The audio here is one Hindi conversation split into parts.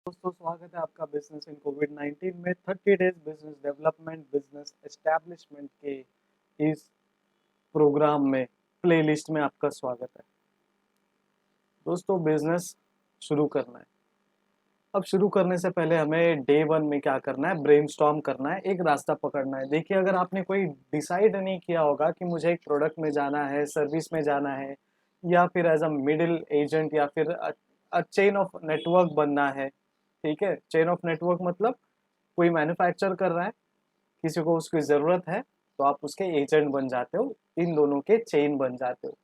दोस्तों स्वागत है आपका बिजनेस इन कोविड 19 में 30 days business development business establishment के इस प्रोग्राम में प्लेलिस्ट में आपका स्वागत है। दोस्तों बिजनेस शुरू करना है। अब शुरू करने से पहले हमें डे वन में क्या करना है, ब्रेनस्टॉर्म करना है, एक रास्ता पकड़ना है। देखिए अगर आपने कोई डिसाइड नहीं किया होगा कि मुझे एक प्रोडक्ट में जाना है, सर्विस में जाना है, या फिर एज अ मिडिल एजेंट, या फिर चेन ऑफ नेटवर्क बनना है। ठीक है, चेन ऑफ नेटवर्क मतलब कोई मैन्युफैक्चर कर रहा है, किसी को उसकी ज़रूरत है, तो आप उसके एजेंट बन जाते हो, इन दोनों के चेन बन जाते हो,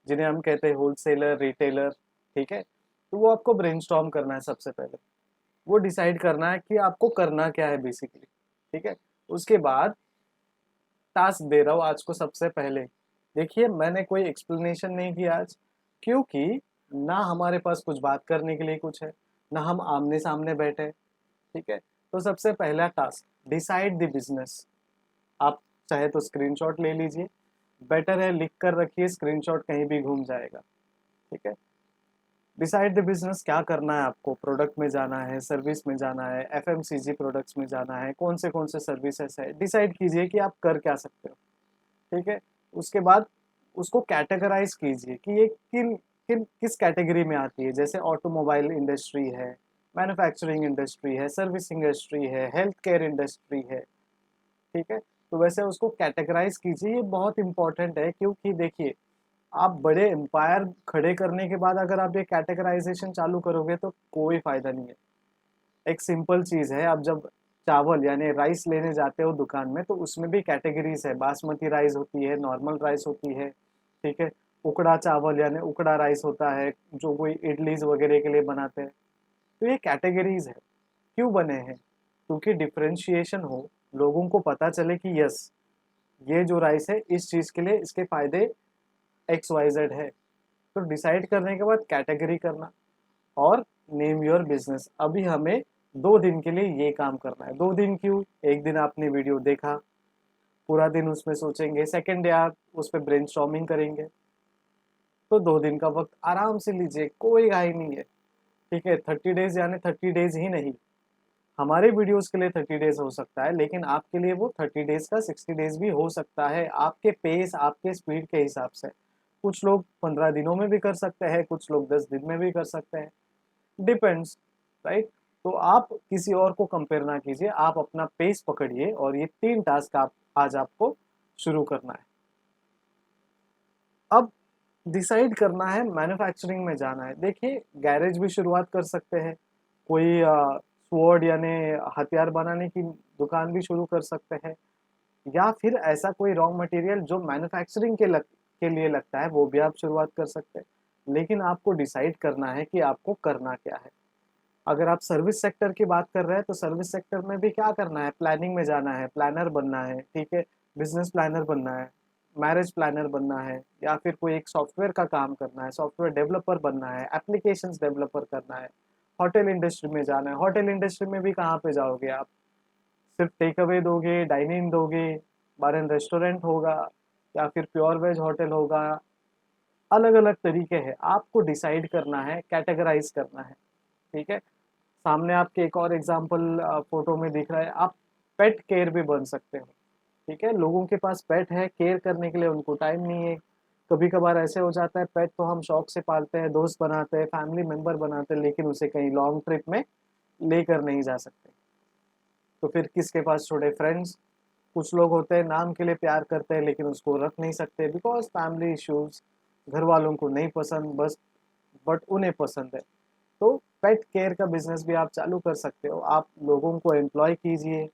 जिन्हें हम कहते हैं होलसेलर, रिटेलर। ठीक है, तो वो आपको ब्रेनस्टॉर्म करना है। सबसे पहले वो डिसाइड करना है कि आपको करना क्या है बेसिकली। ठीक है, उसके बाद टास्क दे रहा हूँ आज को। सबसे पहले देखिए, मैंने कोई एक्सप्लेनेशन नहीं किया आज, क्योंकि ना हमारे पास कुछ बात करने के लिए कुछ है, ना हम आमने सामने बैठे। ठीक है, तो सबसे पहला टास्क, डिसाइड द बिजनेस। आप चाहे तो स्क्रीनशॉट ले लीजिए, बेटर है लिख कर रखिए, स्क्रीनशॉट कहीं भी घूम जाएगा। ठीक है, डिसाइड द बिजनेस। क्या करना है आपको, प्रोडक्ट में जाना है, सर्विस में जाना है, एफएमसीजी प्रोडक्ट्स में जाना है, कौन से सर्विसेज है, डिसाइड कीजिए कि आप कर क्या सकते हो। ठीक है, उसके बाद उसको कैटेगराइज कीजिए कि ये किन किन किस कैटेगरी में आती है। जैसे ऑटोमोबाइल इंडस्ट्री है, मैन्युफैक्चरिंग इंडस्ट्री है, सर्विस इंडस्ट्री है, हेल्थ केयर इंडस्ट्री है। ठीक है, तो वैसे उसको कैटेगराइज कीजिए, ये बहुत इंपॉर्टेंट है। क्योंकि देखिए, आप बड़े एम्पायर खड़े करने के बाद अगर आप ये कैटेगराइजेशन चालू करोगे तो कोई फायदा नहीं है। एक सिंपल चीज है, आप जब चावल यानी राइस लेने जाते हो दुकान में, तो उसमें भी कैटेगरीज है। बासमती राइस होती है, नॉर्मल राइस होती है। ठीक है, उकड़ा चावल यानी उकड़ा राइस होता है, जो कोई इडलीज वगैरह के लिए बनाते हैं। तो ये कैटेगरीज है। क्यों बने हैं? क्योंकि डिफरेंशिएशन हो, लोगों को पता चले कि यस, ये जो राइस है इस चीज के लिए इसके फायदे एक्स वाई जेड है। तो डिसाइड करने के बाद कैटेगरी करना और नेम योर बिजनेस। अभी हमें 2 दिन के लिए ये काम करना है। 2 दिन क्यों? एक दिन आपने वीडियो देखा, पूरा दिन उसमें सोचेंगे, सेकेंड डे आप उस पर ब्रेन करेंगे, तो 2 दिन का वक्त आराम से लीजिए, कोई घाई नहीं है। ठीक है, 30 डेज यानी 30 डेज ही नहीं, हमारे वीडियोस के लिए 30 डेज हो सकता है, लेकिन आपके लिए वो 30 डेज का 60 डेज भी हो सकता है, आपके पेस आपके स्पीड के हिसाब से। कुछ लोग 15 दिनों में भी कर सकते हैं, कुछ लोग 10 दिन में भी कर सकते हैं, डिपेंड्स। राइट, तो आप किसी और को कंपेयर ना कीजिए, आप अपना पेस पकड़िए और ये 3 टास्क आप आज आपको शुरू करना है। अब डिसाइड करना है मैन्युफैक्चरिंग में जाना है। देखिए, गैरेज भी शुरुआत कर सकते हैं, कोई स्वॉर्ड यानी हथियार बनाने की दुकान भी शुरू कर सकते हैं, या फिर ऐसा कोई रॉ मटेरियल जो मैन्युफैक्चरिंग के लिए लगता है, वो भी आप शुरुआत कर सकते हैं। लेकिन आपको डिसाइड करना है कि आपको करना क्या है। अगर आप सर्विस सेक्टर की बात कर रहे हैं तो सर्विस सेक्टर में भी क्या करना है, प्लानिंग में जाना है, प्लानर बनना है। ठीक है, बिजनेस प्लानर बनना है, मैरिज प्लानर बनना है, या फिर कोई एक सॉफ्टवेयर का काम करना है, सॉफ्टवेयर डेवलपर बनना है, एप्लीकेशंस डेवलपर करना है, होटल इंडस्ट्री में जाना है। होटल इंडस्ट्री में भी कहाँ पे जाओगे आप? सिर्फ टेक अवे दोगे, डाइन इन दोगे, बार एंड रेस्टोरेंट होगा, या फिर प्योर वेज होटल होगा? अलग अलग तरीके हैं, आपको डिसाइड करना है, कैटेगराइज करना है। ठीक है, सामने आपके एक और एग्जाम्पल फोटो में दिख रहा है, आप पेट केयर भी बन सकते हो। ठीक है, लोगों के पास पेट है, केयर करने के लिए उनको टाइम नहीं है। कभी कभार ऐसे हो जाता है, पेट तो हम शौक से पालते हैं, दोस्त बनाते हैं, फैमिली मेंबर बनाते हैं, लेकिन उसे कहीं लॉन्ग ट्रिप में लेकर नहीं जा सकते। तो फिर किसके पास छोड़े? फ्रेंड्स। कुछ लोग होते हैं नाम के लिए प्यार करते हैं, लेकिन उसको रख नहीं सकते बिकॉज फैमिली इश्यूज, घर वालों को नहीं पसंद, बस बट उन्हें पसंद है। तो पेट केयर का बिजनेस भी आप चालू कर सकते हो। आप लोगों को एम्प्लॉय कीजिए,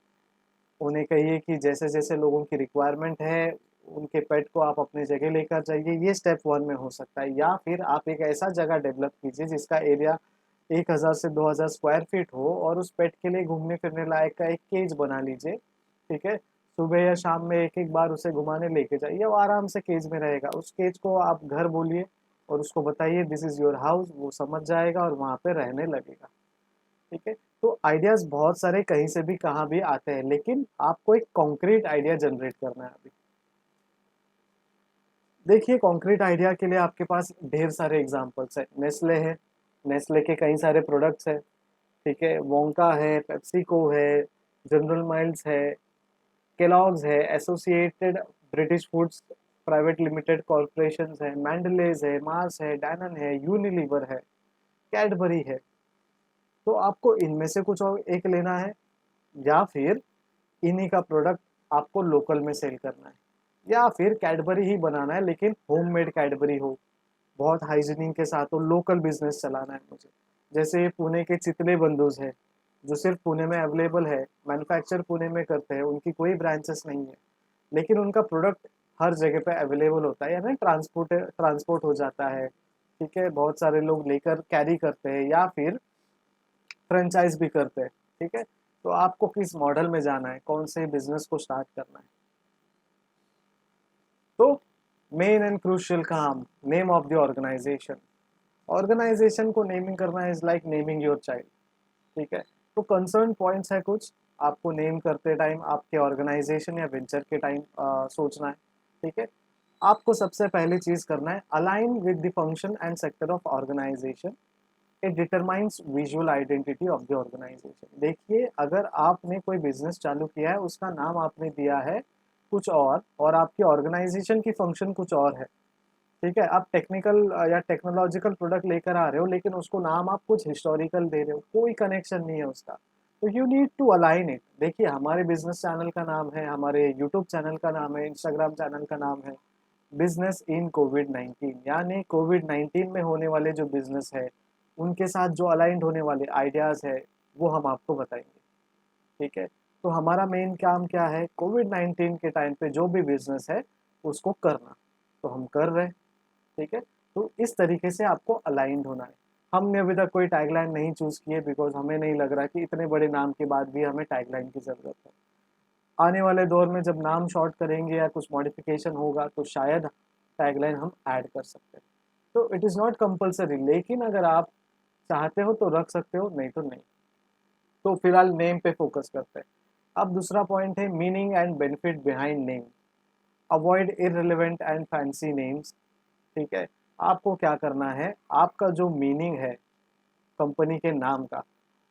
उन्हें कहिए कि जैसे जैसे लोगों की रिक्वायरमेंट है, उनके पेट को आप अपनी जगह लेकर जाइए। ये स्टेप वन में हो सकता है। या फिर आप एक ऐसा जगह डेवलप कीजिए जिसका एरिया 1,000 से 2,000 स्क्वायर फीट हो, और उस पेट के लिए घूमने फिरने लायक का एक केज बना लीजिए। ठीक है, सुबह या शाम में एक एक बार उसे घुमाने लेके जाइए, वो आराम से केज में रहेगा। उस केज को आप घर बोलिए और उसको बताइए दिस इज योर हाउस, वो समझ जाएगा और वहां पे रहने लगेगा। ठीक है, तो आइडियाज बहुत सारे कहीं से भी कहाँ भी आते हैं, लेकिन आपको एक कॉन्क्रीट आइडिया जनरेट करना है अभी। देखिए, कॉन्क्रीट आइडिया के लिए आपके पास ढेर सारे एग्जांपल्स है। नेस्ले है, नेस्ले के कई सारे प्रोडक्ट्स है। ठीक है, वोंका है, पेप्सिको है, जनरल माइल्स है, केलॉग्स है, associated British foods private limited corporation है, मैंडलेज है, मार्स है, डैनन है, यूनिलीवर है, कैडबरी है। तो आपको इनमें से कुछ और एक लेना है, या फिर इन्हीं का प्रोडक्ट आपको लोकल में सेल करना है, या फिर कैडबरी ही बनाना है लेकिन होममेड कैडबरी हो, बहुत हाइजीनिक के साथ हो, लोकल बिजनेस चलाना है मुझे। जैसे पुणे के चितले बंधुज है, जो सिर्फ पुणे में अवेलेबल है, मैन्युफैक्चर पुणे में करते हैं, उनकी कोई ब्रांचेस नहीं है, लेकिन उनका प्रोडक्ट हर जगह पे अवेलेबल होता है, यानी ट्रांसपोर्ट हो जाता है। ठीक है, बहुत सारे लोग लेकर कैरी करते हैं या फिर फ्रेंचाइज भी करते हैं। ठीक है, तो आपको किस मॉडल में जाना है, कौन से बिजनेस को स्टार्ट करना है। तो मेन एंड क्रूशियल काम, name of the organisation. Organisation को नेमिंग करना is like naming your child. ठीक है, तो कंसर्न पॉइंट्स है कुछ आपको नेम करते टाइम, आपके ऑर्गेनाइजेशन या वेंचर के टाइम सोचना है। ठीक है, आपको सबसे पहली चीज करना है align with the function and sector of organisation. It determines visual identity of the organisation. देखिए, अगर आपने कोई बिजनेस चालू किया है, उसका नाम आपने दिया है कुछ और आपकी ऑर्गेनाइजेशन की फंक्शन कुछ और है। ठीक है, आप टेक्निकल या टेक्नोलॉजिकल प्रोडक्ट लेकर आ रहे हो, लेकिन उसको नाम आप कुछ हिस्टोरिकल दे रहे हो, कोई कनेक्शन नहीं है उसका, तो you need to align it. देखिए, हमारे बिजनेस चैनल का नाम है, हमारे यूट्यूब चैनल का नाम है, इंस्टाग्राम चैनल का नाम है बिजनेस इन कोविड 19, यानी कोविड 19 में होने वाले जो बिजनेस है उनके साथ जो अलाइंड होने वाले आइडियाज है वो हम आपको बताएंगे। ठीक है, तो हमारा मेन काम क्या है, कोविड 19 के टाइम पे जो भी बिजनेस है उसको करना, तो हम कर रहे हैं। ठीक है, तो इस तरीके से आपको अलाइंड होना है। हमने अभी तक कोई टैगलाइन नहीं चूज की है, बिकॉज हमें नहीं लग रहा कि इतने बड़े नाम के बाद भी हमें टैगलाइन की जरूरत है। आने वाले दौर में जब नाम शॉर्ट करेंगे या कुछ मॉडिफिकेशन होगा तो शायद टैगलाइन हम ऐड कर सकते हैं। तो इट इज़ नॉट कंपलसरी, लेकिन अगर आप चाहते हो तो रख सकते हो, नहीं तो नहीं। तो फिलहाल नेम पे फोकस करते हैं। अब दूसरा पॉइंट है meaning and benefit behind name. Avoid irrelevant and fancy names. ठीक है, आपको क्या करना है, आपका जो मीनिंग है कंपनी के नाम का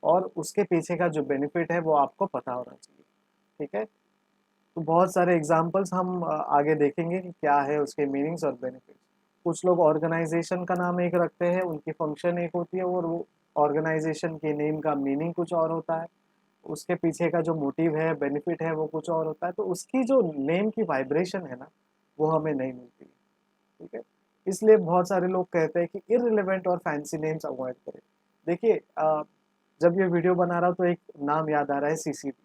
और उसके पीछे का जो बेनिफिट है वो आपको पता होना चाहिए। ठीक है, तो बहुत सारे एग्जाम्पल्स हम आगे देखेंगे कि क्या है उसके मीनिंग्स और बेनिफिट्स। कुछ लोग ऑर्गेनाइजेशन का नाम एक रखते हैं, उनकी फंक्शन एक होती है, और वो ऑर्गेनाइजेशन के नेम का मीनिंग कुछ और होता है, उसके पीछे का जो मोटिव है, बेनिफिट है, वो कुछ और होता है। तो उसकी जो नेम की वाइब्रेशन है ना, वो हमें नहीं मिलती है। ठीक है, इसलिए बहुत सारे लोग कहते हैं कि इररिलेवेंट और फैंसी नेम्स अवॉइड करें। देखिए, जब ये वीडियो बना रहा हूँ तो एक नाम याद आ रहा है, सीसीडी।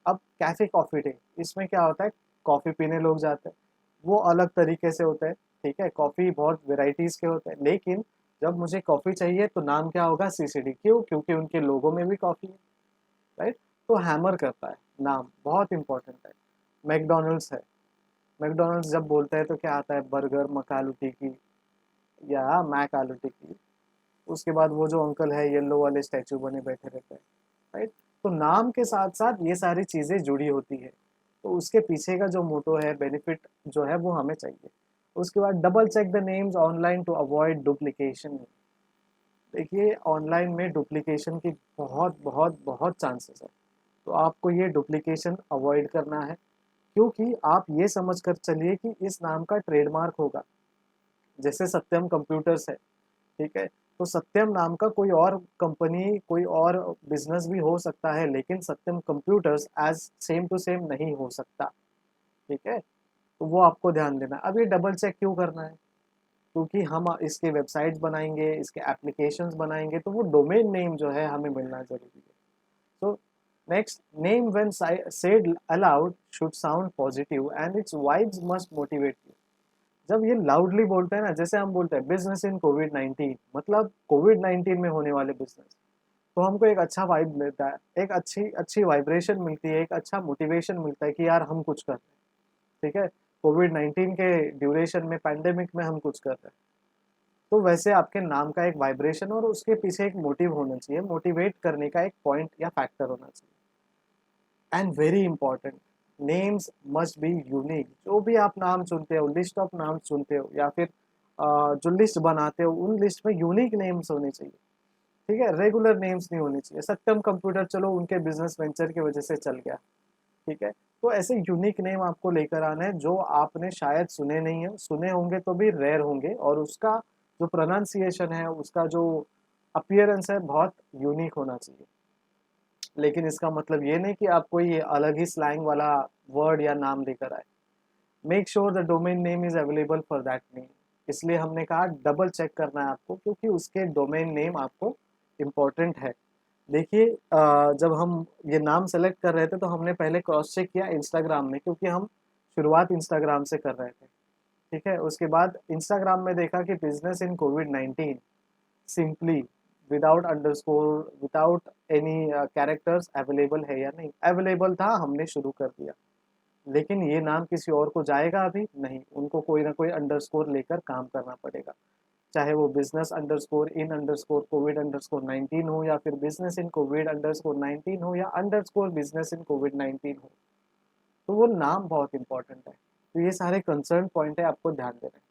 अब कैफे कॉफी डे, इसमें क्या होता है, कॉफी पीने लोग जाते हैं, वो अलग तरीके से होता है। ठीक है, कॉफी बहुत वेराइटीज के होते हैं, लेकिन जब मुझे कॉफी चाहिए तो नाम क्या होगा, सीसीडी। क्यों? क्योंकि उनके लोगो में भी कॉफी है। राइट, तो हैमर करता है, नाम बहुत इंपॉर्टेंट है। मैकडोनल्ड्स है, मैकडोनल्ड्स जब बोलते हैं तो क्या आता है, बर्गर, मकालू टिक्की या मैक आलू टिक्की। उसके बाद वो जो अंकल है येलो वाले स्टैचू बने बैठे रहते हैं। राइट, तो नाम के साथ साथ ये सारी चीजें जुड़ी होती है, तो उसके पीछे का जो मोटो है, बेनिफिट जो है वो हमें चाहिए। उसके बाद double check the names online to avoid duplication. देखिए, ऑनलाइन में डुप्लीकेशन की बहुत बहुत बहुत चांसेस है, तो आपको ये डुप्लीकेशन अवॉइड करना है। क्योंकि आप ये समझ कर चलिए कि इस नाम का ट्रेडमार्क होगा, जैसे सत्यम कंप्यूटर्स है। ठीक है, तो सत्यम नाम का कोई और कंपनी, कोई और बिजनेस भी हो सकता है, लेकिन Satyam computers as same to same नहीं हो सकता। ठीक है, तो वो आपको ध्यान देना। अब ये डबल चेक क्यों करना है, क्योंकि हम इसके वेबसाइट्स बनाएंगे, इसके एप्लीकेशंस बनाएंगे, तो वो डोमेन नेम जो है हमें मिलना जरूरी है। So next, name when said aloud should sound positive and its vibes must motivate you. जब ये लाउडली बोलते हैं ना, जैसे हम बोलते हैं बिजनेस इन कोविड 19, मतलब कोविड 19 में होने वाले बिजनेस, तो हमको एक अच्छा वाइब मिलता है, एक अच्छी अच्छी वाइब्रेशन मिलती है, एक अच्छा मोटिवेशन मिलता है कि यार हम कुछ कर रहे हैं। ठीक है, कोविड 19 के ड्यूरेशन में, पैंडेमिक में हम कुछ कर रहे हैं। तो वैसे आपके नाम का एक वाइब्रेशन और उसके पीछे एक मोटिव होना चाहिए, मोटिवेट करने का एक पॉइंट या फैक्टर होना चाहिए। And very important, names must be unique. जो भी आप नाम चुनते हो, लिस्ट ऑफ नाम चुनते हो, या फिर जो लिस्ट बनाते हो, उन लिस्ट में यूनिक नेम्स होने चाहिए। ठीक है, रेगुलर नेम्स नहीं होनी चाहिए। सत्यम कंप्यूटर चलो उनके बिजनेस वेंचर की वजह से चल गया, ठीक है। तो ऐसे यूनिक नेम आपको लेकर आना है जो आपने शायद सुने नहीं है, सुने होंगे तो भी रेयर होंगे, और उसका जो प्रोनाउंसिएशन है, उसका जो अपीयरेंस है, बहुत यूनिक होना चाहिए। लेकिन इसका मतलब ये नहीं कि आप कोई अलग ही स्लैंग वाला वर्ड या नाम लेकर आए। Make sure the domain name is available for that name. इसलिए हमने कहा डबल चेक करना है आपको, क्योंकि उसके डोमेन नेम आपको इम्पोर्टेंट है। देखिए, जब हम ये नाम सेलेक्ट कर रहे थे तो हमने पहले क्रॉस चेक किया इंस्टाग्राम में, क्योंकि हम शुरुआत इंस्टाग्राम से कर रहे थे, ठीक है। उसके बाद इंस्टाग्राम में देखा कि business in covid simply without underscore, without any characters available है या नहीं। अवेलेबल था, हमने शुरू कर दिया। लेकिन ये नाम किसी और को जाएगा अभी नहीं, उनको कोई ना कोई अंडरस्कोर लेकर काम करना पड़ेगा, चाहे वो बिजनेस अंडरस्कोर इन अंडरस्कोर कोविड अंडरस्कोर 19 हो, या फिर बिजनेस इन कोविड अंडरस्कोर 19 हो, या अंडरस्कोर बिजनेस इन कोविड-19 हो। तो वो नाम बहुत इंपॉर्टेंट है। तो ये सारे कंसर्न पॉइंट है, आपको ध्यान देना है।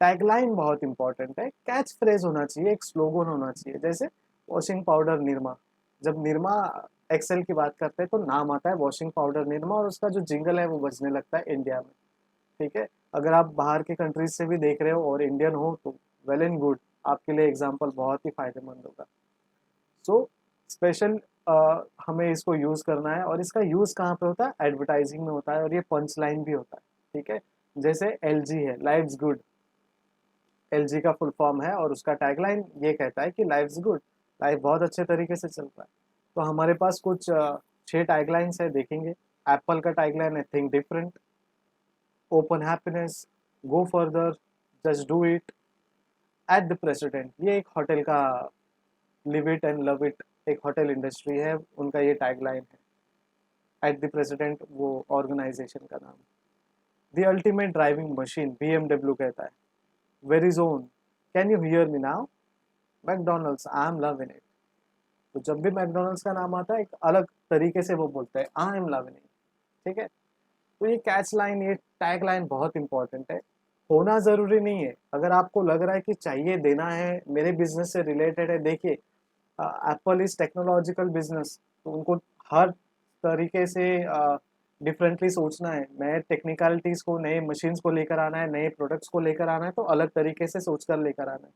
टैगलाइन बहुत इंपॉर्टेंट है, कैच फ्रेज होना चाहिए, एक स्लोगन होना चाहिए। जैसे वॉशिंग पाउडर निरमा, जब निरमा एक्सेल की बात करते हैं तो नाम आता है वॉशिंग पाउडर निरमा, और उसका जो जिंगल है वो बजने लगता है इंडिया में, ठीक है। अगर आप बाहर के कंट्रीज से भी देख रहे हो और इंडियन हो तो वेल एंड गुड, आपके लिए एग्जाम्पल बहुत ही फायदेमंद होगा। सो स्पेशल हमें इसको यूज करना है, और इसका यूज कहाँ पे होता है? एडवर्टाइजिंग में होता है, और ये पंच लाइन भी होता है, ठीक है। जैसे एलजी है, लाइफ्स गुड, एलजी का फुल फॉर्म है, और उसका टैगलाइन ये कहता है कि लाइफ्स गुड, लाइफ बहुत अच्छे तरीके से चल रहा है। तो हमारे पास कुछ 6 टैगलाइंस है, देखेंगे। एप्पल का टैगलाइन है think different, open happiness, go further, just do it, at the president. ये एक होटल का, live it and love it, एक होटल इंडस्ट्री है, उनका ये टैगलाइन है। एट द प्रेसिडेंट वो ऑर्गेनाइजेशन का नाम। The ultimate driving machine, BMW कहता है। Very zone, can you hear me now? McDonald's, I am loving it. तो जब भी मैकडोनल्ड्स का नाम आता है, एक अलग तरीके से वो बोलते हैं आई एम लविंग इट, ठीक है। तो ये कैच लाइन, ये टैग लाइन बहुत इंपॉर्टेंट है। होना ज़रूरी नहीं है, अगर आपको लग रहा है कि चाहिए, देना है, मेरे बिजनेस से रिलेटेड है। देखिए, एप्पल इज टेक्नोलॉजिकल बिजनेस, तो उनको हर तरीके से डिफरेंटली सोचना है। नए टेक्निकलिटीज़ को, नए मशीन्स को लेकर आना है, नए प्रोडक्ट्स को लेकर आना है, तो अलग तरीके से सोच कर लेकर आना है।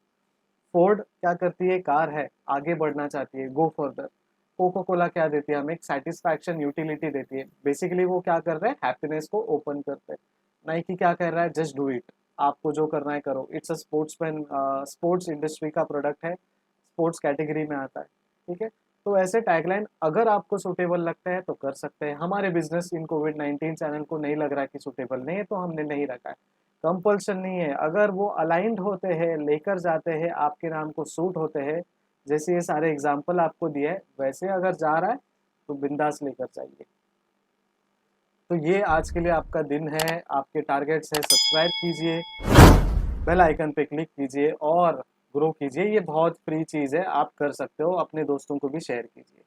फोर्ड क्या करती है? कार है, आगे बढ़ना चाहती है, गो फर्दर। कोको कोला क्या देती है हमें? एक सेटिस्फैक्शन, यूटिलिटी देती है। बेसिकली वो क्या कर रहे हैं? हैप्पीनेस को ओपन करते हैं। नाइकी क्या कर रहा है? जस्ट डू इट, आपको जो करना है करो। It's a sportsman, sports industry का प्रोडक्ट है, स्पोर्ट्स कैटेगरी में आता है, ठीक है। तो ऐसे टैगलाइन अगर आपको सूटेबल लगता है तो कर सकते हैं। हमारे बिजनेस इन कोविड-19 चैनल को नहीं लग रहा है कि सूटेबल नहीं है, तो हमने नहीं रखा है। कंपल्शन नहीं है, अगर वो अलाइंड होते हैं, लेकर जाते हैं, आपके नाम को सूट होते हैं, जैसे ये सारे एग्जाम्पल आपको दिए हैं, वैसे अगर जा रहा है तो बिंदास लेकर जाइए। तो ये आज के लिए आपका दिन है, आपके टारगेट्स है। सब्सक्राइब कीजिए, बेल आइकन पे क्लिक कीजिए और ग्रो कीजिए। ये बहुत फ्री चीज़ है, आप कर सकते हो, अपने दोस्तों को भी शेयर कीजिए।